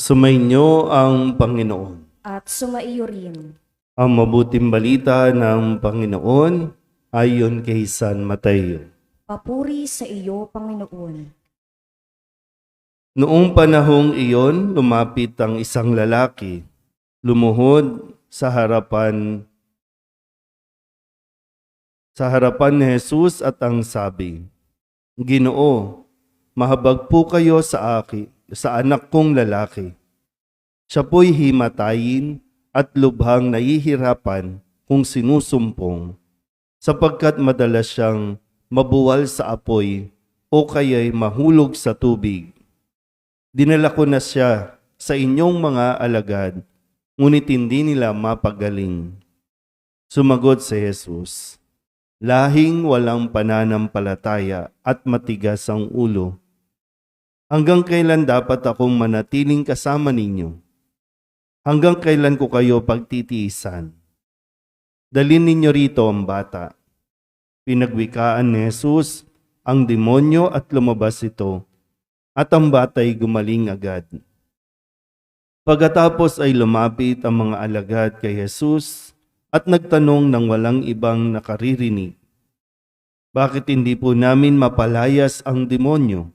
Sumainyo ang Panginoon. at sumaiyo rin. Ang mabuting balita ng Panginoon ayon kay San Mateo. Papuri sa iyo, Panginoon. Noong panahong iyon, lumapit ang isang lalaki, lumuhod sa harapan ni Jesus at ang sabi, "Ginoo, mahabag po kayo sa anak kong lalaki. Siya po'y himatayin at lubhang nahihirapan kung sinusumpong, sapagkat madalas siyang mabuwal sa apoy o kaya'y mahulog sa tubig. Dinala ko na siya sa inyong mga alagad, ngunit hindi nila mapagaling." Sumagot si Jesus, "Lahing walang pananampalataya at matigas ang ulo. Hanggang kailan dapat akong manatiling kasama ninyo? Hanggang kailan ko kayo pagtitiisan? Dalhin ninyo rito ang bata." Pinagwikaan ni Jesus ang demonyo at lumabas ito, at ang bata'y gumaling agad. Pagkatapos ay lumapit ang mga alagad kay Jesus at nagtanong ng walang ibang nakaririnig, "Bakit hindi po namin mapalayas ang demonyo?"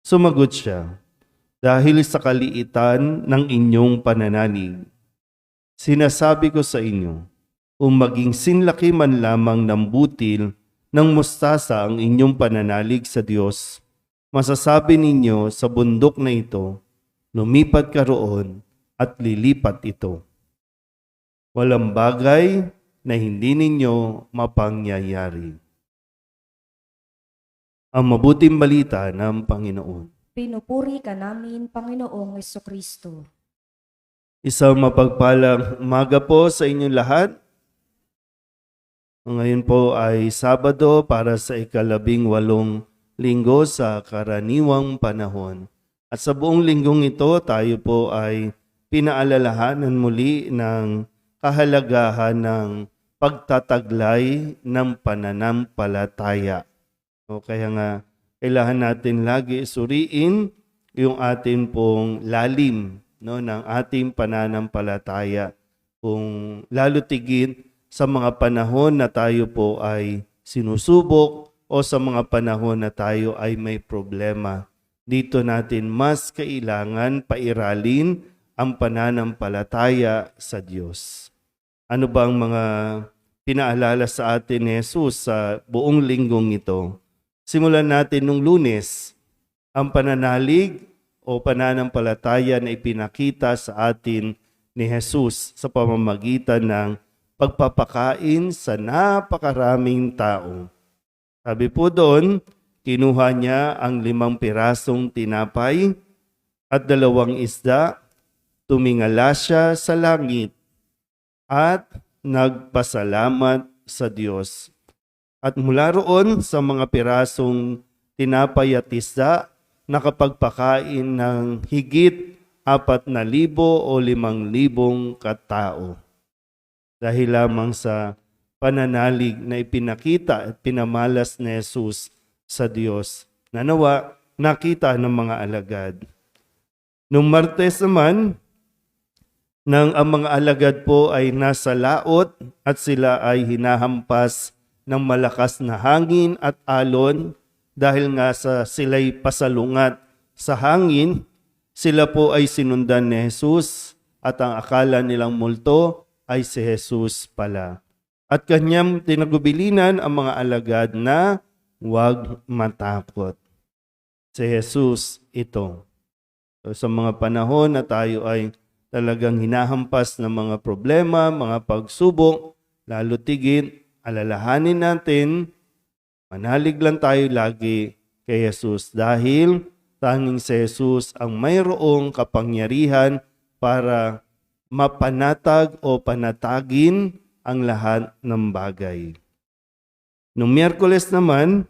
Sumagot siya, "Dahil sa kaliitan ng inyong pananalig. Sinasabi ko sa inyo, kung maging sinlaki man lamang ng butil ng mustasa ang inyong pananalig sa Diyos, masasabi ninyo sa bundok na ito, lumipat ka roon at lilipat ito. Walang bagay na hindi ninyo mapangyayari." Ang mabuting balita ng Panginoon. Pinupuri ka namin, Panginoong Jesucristo. Isang mapagpalang umaga po sa inyong lahat. Ngayon po ay Sabado para sa ika-18 linggo sa karaniwang panahon. At sa buong linggong ito, tayo po ay pinaalalahanan muli ng kahalagahan ng pagtataglay ng pananampalataya. O kaya nga, kailangan natin lagi suriin yung atin pong lalim, no, ng ating pananampalataya. Kung lalo tigit sa mga panahon na tayo po ay sinusubok o sa mga panahon na tayo ay may problema. Dito natin mas kailangan pairalin ang pananampalataya sa Diyos. Ano bang mga pinaalala sa atin ni Jesus sa buong linggong ito? Simulan natin nung Lunes, ang pananalig o pananampalataya na ipinakita sa atin ni Jesus sa pamamagitan ng pagpapakain sa napakaraming tao. Sabi po doon, kinuha niya ang 5 pirasong tinapay at 2 isda, tumingala siya sa langit at nagpasalamat sa Diyos. At mula roon sa mga pirasong tinapay at isda, nakapagpakain ng higit 4,000 o 5,000 katao. Dahil lamang sa pananalig na ipinakita at pinamalas ni Jesus sa Diyos, na nawa nakita ng mga alagad. Nung Martes naman, nang ang mga alagad po ay nasa laot at sila ay hinahampas ng malakas na hangin at alon, dahil nga sila'y pasalungat sa hangin, sila po ay sinundan ni Jesus at ang akala nilang multo ay si Jesus pala. At kanyang tinagubilinan ang mga alagad na huwag matakot. Si Jesus ito. So, sa mga panahon na tayo ay talagang hinahampas ng mga problema, mga pagsubok, lalo tigit, alalahanin natin, manalig lang tayo lagi kay Jesus dahil tanging si Jesus ang mayroong kapangyarihan para mapanatag o panatagin ang lahat ng bagay. Noong Miyerkules naman,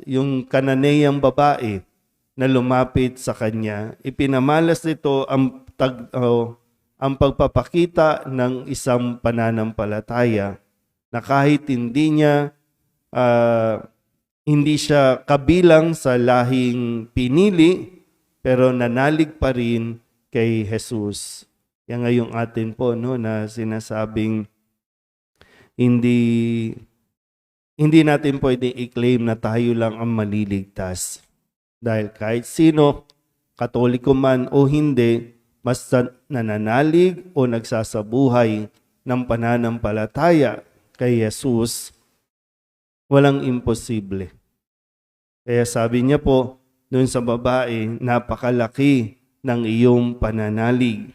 yung Kananeyang babae na lumapit sa kanya, ipinamalas nito ang pagpapakita ng isang pananampalataya na kahit hindi siya kabilang sa lahing pinili, pero nanalig pa rin kay Jesus. Yan nga yung atin po, no, na sinasabing hindi natin pwedeng i-claim na tayo lang ang maliligtas. Dahil kahit sino, Katoliko man o hindi, basta nananalig o nagsasabuhay ng pananampalataya kay Jesus, walang imposible. Kaya sabi niya po dun sa babae, napakalaki ng iyong pananalig.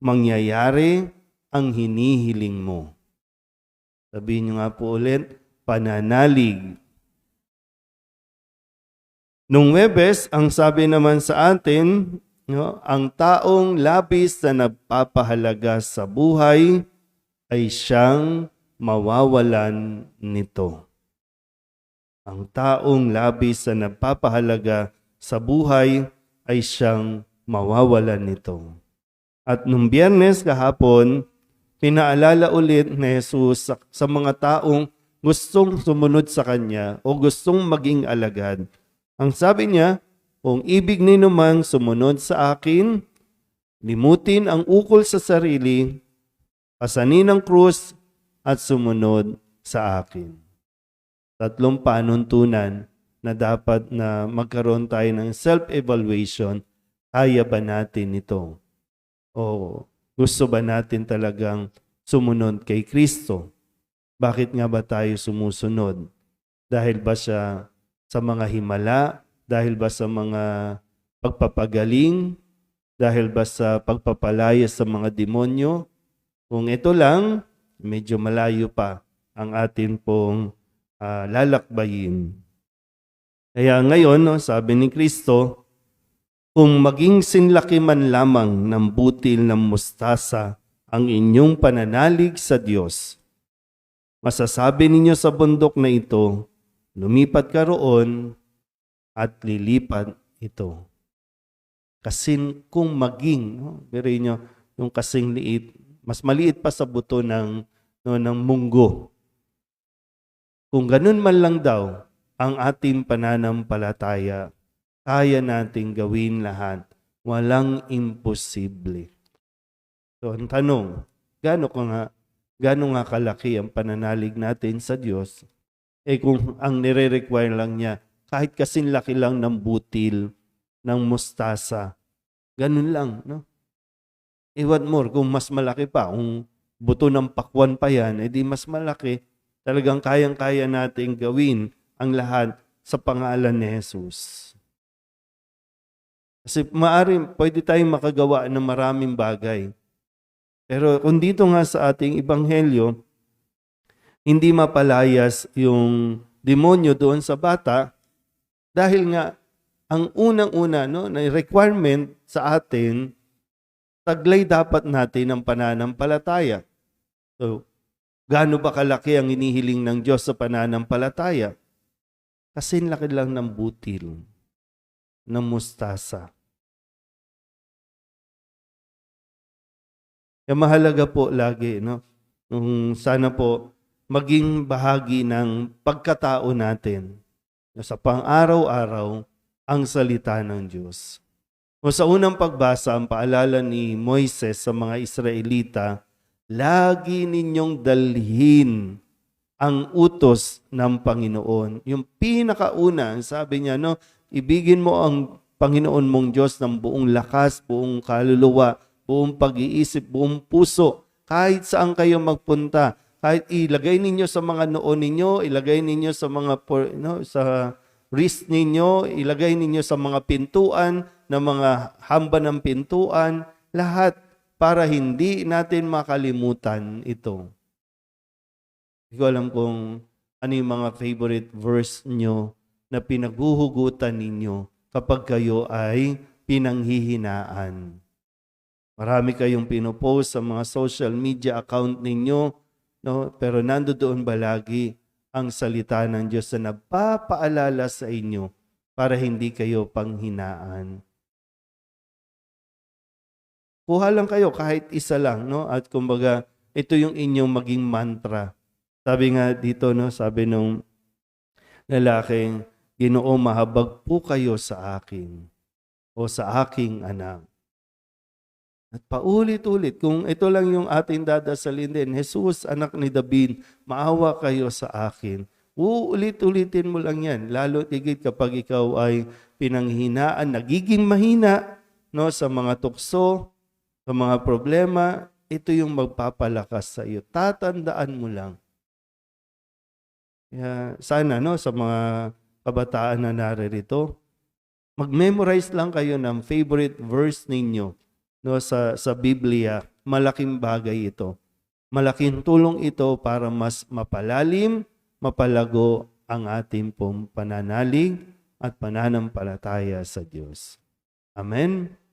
Mangyayari ang hinihiling mo. Sabihin niyo nga po ulit, pananalig. Nung Huwebes, ang sabi naman sa atin, no, ang taong labis na nagpapahalaga sa buhay ay siyang mawawalan nito. Ang taong labis na nagpapahalaga sa buhay ay siyang mawawalan nito. At nung Biyernes kahapon, pinaalala ulit ni Jesus sa mga taong gustong sumunod sa Kanya o gustong maging alagad. Ang sabi niya, kung ibig ninyo mang sumunod sa akin, limutin ang ukol sa sarili, pasanin ang krus, at sumunod sa akin. 3 panuntunan na dapat na magkaroon tayo ng self-evaluation. Kaya ba natin ito? O gusto ba natin talagang sumunod kay Kristo? Bakit nga ba tayo sumusunod? Dahil ba siya sa mga himala? Dahil ba sa mga pagpapagaling? Dahil ba sa pagpapalaya sa mga demonyo? Kung ito lang, medyo malayo pa ang atin pong lalakbayin. Kaya ngayon, no, sabi ni Kristo, kung maging sinlaki man lamang ng butil ng mustasa ang inyong pananalig sa Diyos, masasabi ninyo sa bundok na ito, lumipat ka roon at lilipat ito. Kasin kung maging, no, biruin nyo, yung kasing liit, mas maliit pa sa buto ng munggo. Kung ganun man lang daw ang ating pananampalataya, kaya nating gawin lahat. Walang imposible. So, ang tanong, gaano nga kalaki ang pananalig natin sa Diyos? Kung ang nire-require lang niya, kahit kasing laki lang ng butil, ng mustasa, ganun lang, no? What more, kung mas malaki pa, kung buto ng pakwan pa yan, edi mas malaki, talagang kayang-kaya nating gawin ang lahat sa pangalan ni Jesus. Kasi pwede tayong makagawa ng maraming bagay. Pero kung dito nga sa ating ebanghelyo, hindi mapalayas yung demonyo doon sa bata dahil nga ang unang-una, no, na requirement sa atin, taglay dapat natin ang pananampalataya. So, gaano ba kalaki ang inihiling ng Diyos sa pananampalataya? Kasi laki lang ng butil, ng mustasa. Kaya mahalaga po lagi, no? Sana po maging bahagi ng pagkatao natin sa pang-araw-araw ang salita ng Diyos. O sa unang pagbasa, ang paalala ni Moises sa mga Israelita, lagi ninyong dalhin ang utos ng Panginoon. Yung pinakauna, sabi niya, no, ibigin mo ang Panginoon mong Diyos ng buong lakas, buong kaluluwa, buong pag-iisip, buong puso, kahit saan kayo magpunta. Kahit ilagay ninyo sa mga noon ninyo, ilagay ninyo sa mga sa wrist ninyo, ilagay ninyo sa mga pintuan, na mga hamba ng pintuan, lahat para hindi natin makalimutan ito. Hindi ko alam kung ano yung mga favorite verse nyo na pinaghuhugutan ninyo kapag kayo ay pinanghihinaan. Marami kayong pinopost sa mga social media account ninyo, no? Pero nandoon ba lagi ang salita ng Diyos na nagpapaalala sa inyo para hindi kayo panghinaan? Kuha lang kayo kahit isa lang, no? At kumbaga, ito yung inyong maging mantra. Sabi nga dito, no? Sabi nung lalaking, Ginoo, mahabag po kayo sa akin. o sa aking anak. At paulit-ulit, kung ito lang yung ating dadasalin din, Jesus, anak ni David, maawa kayo sa akin. Uulit-ulitin mo lang yan, lalo tigit kapag ikaw ay pinanghinaan, nagiging mahina, no, sa mga tukso, sa mga problema, ito yung magpapalakas sa iyo. Tatandaan mo lang. Kaya sana, no, sa mga kabataan na naririto, mag-memorize lang kayo ng favorite verse ninyo, no, sa Biblia. Malaking bagay ito. Malaking tulong ito para mas mapalalim, mapalago ang ating pong pananalig at pananampalataya sa Diyos. Amen.